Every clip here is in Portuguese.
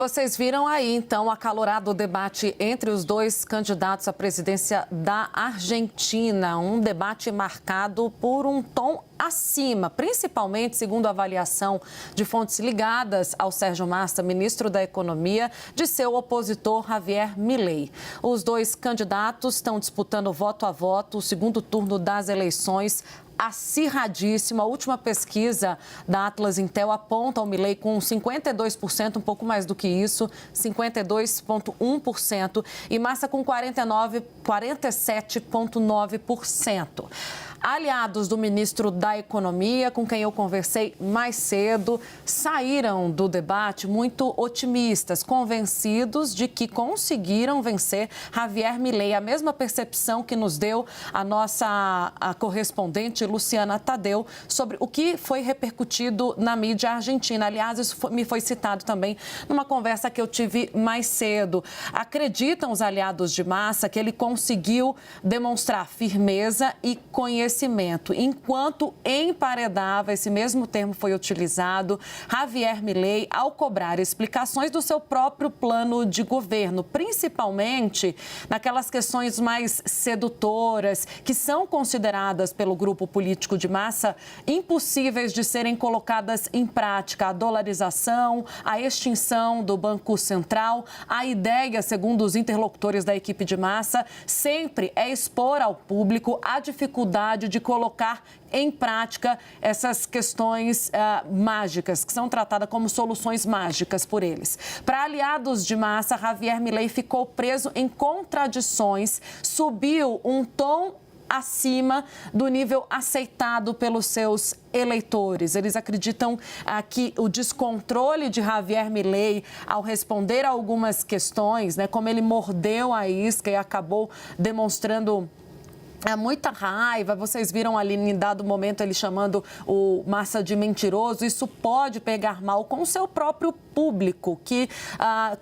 Vocês viram aí, então, o acalorado debate entre os dois candidatos à presidência da Argentina. Um debate marcado por um tom acima, principalmente, segundo a avaliação de fontes ligadas ao Sérgio Massa, ministro da Economia, de seu opositor Javier Milei. Os dois candidatos estão disputando voto a voto o segundo turno das eleições, acirradíssimo. A última pesquisa da Atlas Intel aponta o Milei com 52%, um pouco mais do que isso, 52,1%, e Massa com 47,9%. Aliados do ministro da Economia, com quem eu conversei mais cedo, saíram do debate muito otimistas, convencidos de que conseguiram vencer Javier Milei. A mesma percepção que nos deu a correspondente Luciana Tadeu sobre o que foi repercutido na mídia argentina. Aliás, isso me foi citado também numa conversa que eu tive mais cedo. Acreditam os aliados de Massa que ele conseguiu demonstrar firmeza e conhecimento, enquanto emparedava, esse mesmo termo foi utilizado, Javier Milei ao cobrar explicações do seu próprio plano de governo, principalmente naquelas questões mais sedutoras, que são consideradas pelo grupo político de Massa impossíveis de serem colocadas em prática. A dolarização, a extinção do Banco Central, a ideia, segundo os interlocutores da equipe de Massa, sempre é expor ao público a dificuldade de colocar em prática essas questões mágicas, que são tratadas como soluções mágicas por eles. Para aliados de Massa, Javier Milei ficou preso em contradições, subiu um tom acima do nível aceitado pelos seus eleitores. Eles acreditam que o descontrole de Javier Milei ao responder a algumas questões, né, como ele mordeu a isca e acabou demonstrando muita raiva, vocês viram ali em dado momento ele chamando o Massa de mentiroso, isso pode pegar mal com o seu próprio público, que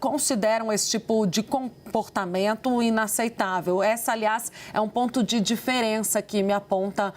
consideram esse tipo de comportamento inaceitável. Essa, aliás, é um ponto de diferença que me aponta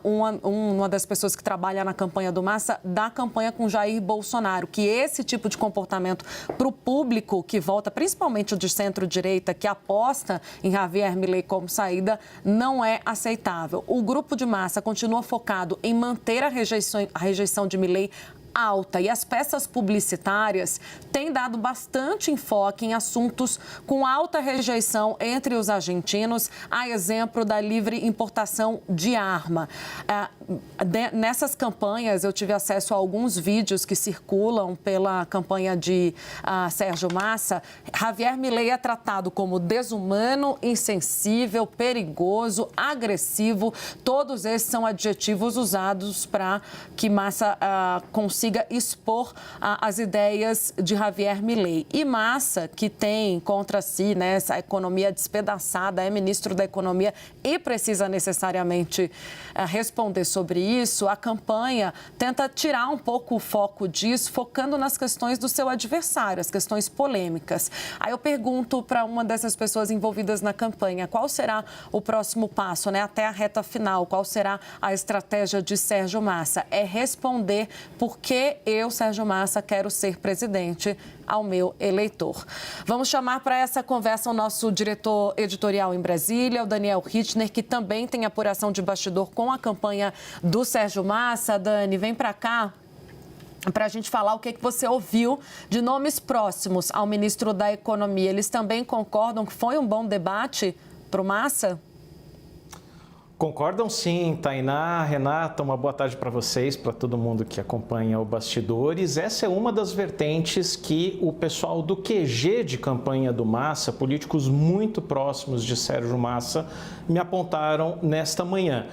uma das pessoas que trabalha na campanha do Massa, da campanha com Jair Bolsonaro, que esse tipo de comportamento para o público que vota, principalmente o de centro-direita, que aposta em Javier Milei como saída, não é aceitável. O grupo de Massa continua focado em manter a rejeição de Milei alta, e as peças publicitárias têm dado bastante enfoque em assuntos com alta rejeição entre os argentinos, a exemplo da livre importação de arma. Nessas campanhas, eu tive acesso a alguns vídeos que circulam pela campanha de Sérgio Massa. Javier Milei é tratado como desumano, insensível, perigoso, agressivo. Todos esses são adjetivos usados para que Massa consiga expor as ideias de Javier Milei. E Massa, que tem contra si, né, essa economia despedaçada, é ministro da Economia e precisa necessariamente responder sobre isso, a campanha tenta tirar um pouco o foco disso, focando nas questões do seu adversário, as questões polêmicas. Aí eu pergunto para uma dessas pessoas envolvidas na campanha, qual será o próximo passo, né, até a reta final, qual será a estratégia de Sérgio Massa? É responder por que eu, Sérgio Massa, quero ser presidente ao meu eleitor. Vamos chamar para essa conversa o nosso diretor editorial em Brasília, o Daniel Rittner, que também tem apuração de bastidor com a campanha do Sérgio Massa. Dani, vem para cá para a gente falar o que você ouviu de nomes próximos ao ministro da Economia. Eles também concordam que foi um bom debate para o Massa? Concordam sim, Tainá, Renata, uma boa tarde para vocês, para todo mundo que acompanha o Bastidores. Essa é uma das vertentes que o pessoal do QG de campanha do Massa, políticos muito próximos de Sérgio Massa, me apontaram nesta manhã.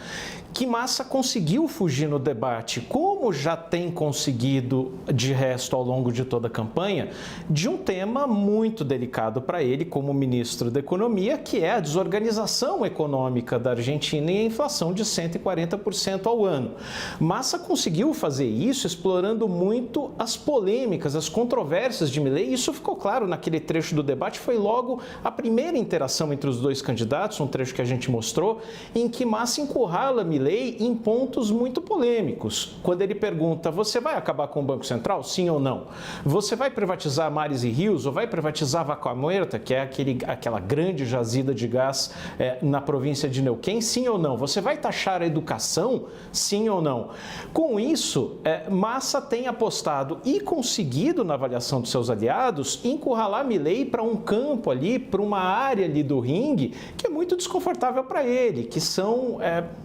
Que Massa conseguiu fugir no debate, como já tem conseguido de resto ao longo de toda a campanha, de um tema muito delicado para ele como ministro da Economia, que é a desorganização econômica da Argentina e a inflação de 140% ao ano. Massa conseguiu fazer isso explorando muito as polêmicas, as controvérsias de Milei. Isso ficou claro naquele trecho do debate, foi logo a primeira interação entre os dois candidatos, um trecho que a gente mostrou, em que Massa encurrala Milei Milei em pontos muito polêmicos. Quando ele pergunta, você vai acabar com o Banco Central? Sim ou não? Você vai privatizar mares e rios ou vai privatizar Vaca Muerta, que é aquela grande jazida de gás na província de Neuquén? Sim ou não? Você vai taxar a educação? Sim ou não? Com isso, Massa tem apostado e conseguido, na avaliação dos seus aliados, encurralar Milei para um campo ali, para uma área ali do ringue, que é muito desconfortável para ele, que são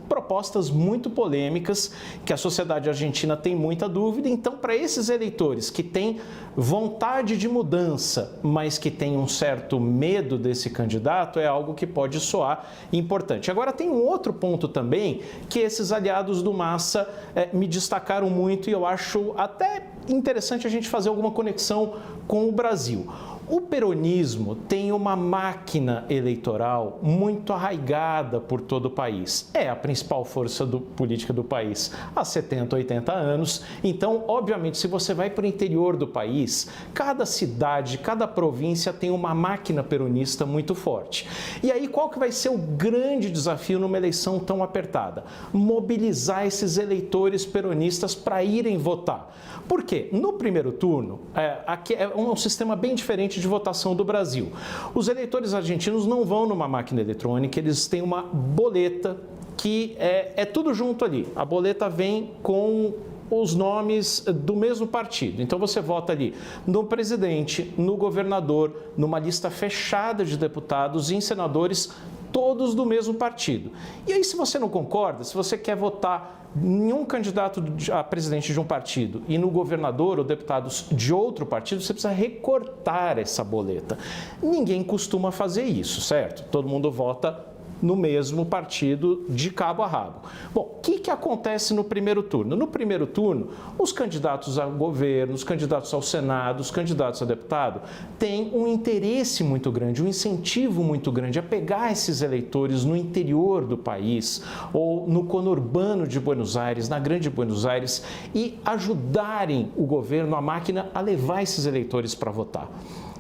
propostas muito polêmicas, que a sociedade argentina tem muita dúvida. Então, para esses eleitores que têm vontade de mudança, mas que têm um certo medo desse candidato, é algo que pode soar importante. Agora, tem um outro ponto também, que esses aliados do Massa me destacaram muito e eu acho até interessante a gente fazer alguma conexão com o Brasil. O peronismo tem uma máquina eleitoral muito arraigada por todo o país. É a principal força política do país há 70, 80 anos. Então, obviamente, se você vai para o interior do país, cada cidade, cada província tem uma máquina peronista muito forte. E aí, qual que vai ser o grande desafio numa eleição tão apertada? Mobilizar esses eleitores peronistas para irem votar. Por quê? No primeiro turno, aqui é um sistema bem diferente de votação do Brasil. Os eleitores argentinos não vão numa máquina eletrônica, eles têm uma boleta que é tudo junto ali. A boleta vem com os nomes do mesmo partido. Então você vota ali no presidente, no governador, numa lista fechada de deputados e em senadores, todos do mesmo partido. E aí, se você não concorda, se você quer votar em um candidato a presidente de um partido e no governador ou deputados de outro partido, você precisa recortar essa boleta. Ninguém costuma fazer isso, certo? Todo mundo vota no mesmo partido de cabo a rabo. Bom, o que acontece no primeiro turno? No primeiro turno, os candidatos ao governo, os candidatos ao Senado, os candidatos a deputado têm um interesse muito grande, um incentivo muito grande a pegar esses eleitores no interior do país ou no conurbano de Buenos Aires, na grande Buenos Aires, e ajudarem o governo, a máquina, a levar esses eleitores para votar.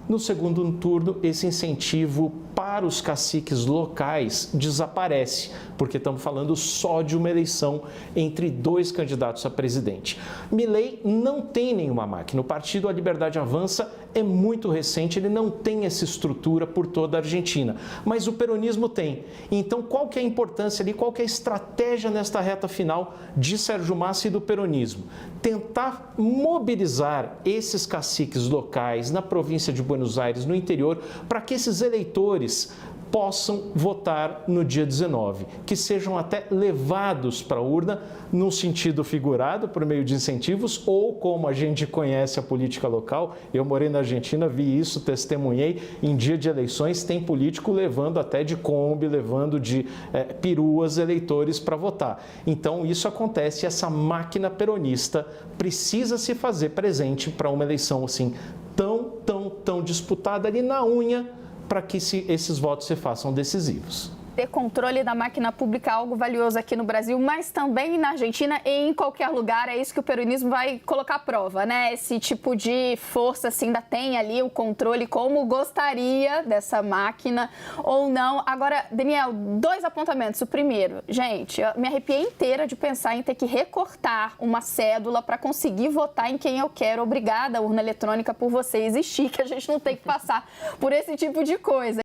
No segundo turno, esse incentivo para os caciques locais desaparece, porque estamos falando só de uma eleição entre dois candidatos a presidente. Milei não tem nenhuma máquina. O partido A Liberdade Avança é muito recente, ele não tem essa estrutura por toda a Argentina, mas o peronismo tem. Então, qual que é a importância ali, qual que é a estratégia nesta reta final de Sérgio Massa e do peronismo? Tentar mobilizar esses caciques locais na província de Buenos Aires, no interior, para que esses eleitores possam votar no dia 19, que sejam até levados para a urna num sentido figurado, por meio de incentivos, ou como a gente conhece a política local, eu morei na Argentina, vi isso, testemunhei, em dia de eleições tem político levando até de Kombi, levando de peruas eleitores para votar. Então isso acontece, essa máquina peronista precisa se fazer presente para uma eleição assim tão disputada ali na unha, para que esses votos se façam decisivos. Ter controle da máquina pública é algo valioso aqui no Brasil, mas também na Argentina e em qualquer lugar. É isso que o peronismo vai colocar à prova, né? Esse tipo de força assim, ainda tem ali o controle, como gostaria dessa máquina ou não. Agora, Daniel, 2 apontamentos. O primeiro, gente, eu me arrepiei inteira de pensar em ter que recortar uma cédula para conseguir votar em quem eu quero. Obrigada, urna eletrônica, por você existir, que a gente não tem que passar por esse tipo de coisa.